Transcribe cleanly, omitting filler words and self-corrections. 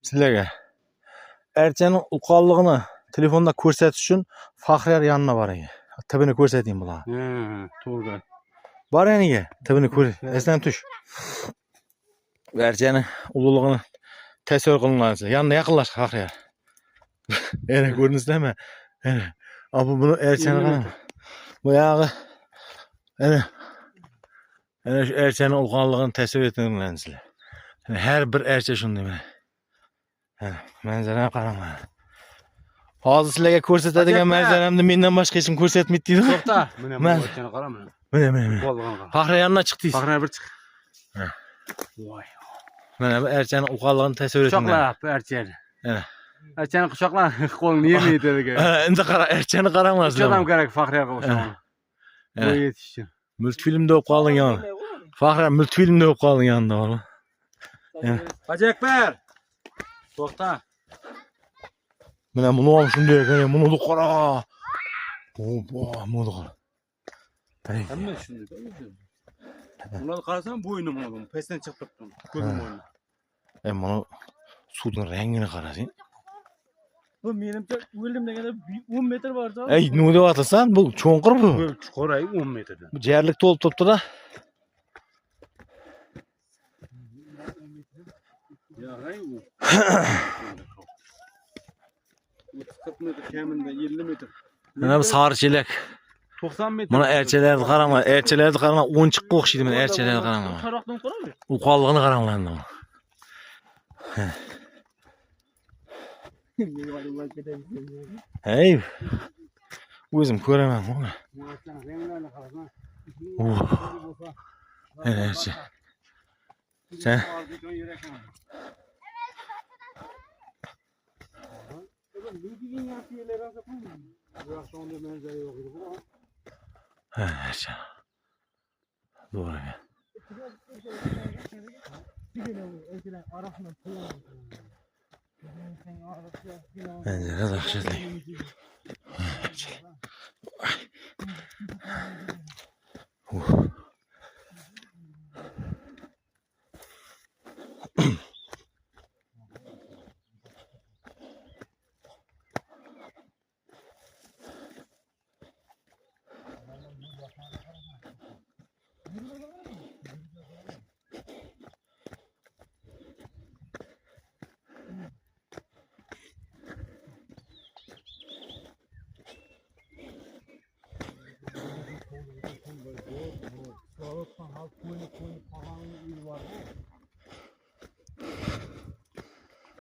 Sizlerge. Erçenin uqallığını telefonda ko'rsatish uchun Faxriyar yanına borayım. Tibini ko'rsatayım bular. To'g'ri. Bor yaniga, tibini ko'r. Esdan tush. Erçenin ulug'ligini tasavvur qilinadi. Yanına yaqinlash Faxriyar. Ana ko'rdinsizlarmi? Ana. Abi bunu Erçeni qarang. Bu yağı ana şu erçenin ulug'ligini tasavvur etinglarsizlar. Her bir erçe shunday mana. Manzarani qaranglar. Hozir sizlarga ko'rsatadigan manzaramni mendan boshqa hech kim ko'rsatmaydi deydi. To'xta. Mana bu erchani qara mana. Mana. Faxriy yanına chiq deysiz. Faxriy bir chiq. Voy. Mana bu erchani uqalligini tasavvur etinglar. Quchoqlab erchani. Ana. Erchani quchoqlab qo'lini yemaydi degan. Endi qara, erchani qaranglar Uch odam kerak Faxriyga o'xshagan. Bu yetish uchun. Multfilmda o'qib qolding yana. Faxriy multfilmda o'qib qolding yanında oğlum. Bajakbar. To'xta. Mana buni ham shunday ekan, buni qara. Opa, buni qara. Hamma shunday. Ularni qarasam bo'ynim oldim. Pesdan chiqib turibdi. Ko'zim o'yni. Mana suvning rangini qarasang. Bu menimcha o'ldim deganda 10 metr borsa. Ey, nima deyapsan? Bu cho'nqir bu. Bu chuqur 10 metrdan. Bu jarlik to'lib turibdi-da. Ya hay u. 40 metr kamida 50 metr. Mana bu sarichilik. 90 metr. Mana erchalarni qaranglar, erchalarni qaranglar, o'nchiqqa o'xshaydi mana erchalarni qaranglar. Taroqdan qarami? Uqalligini qaranglar endi. Hey. O'zim ko'raman buni. Ercha. Sen ercha. Doğru ya. Bence de dahşetli.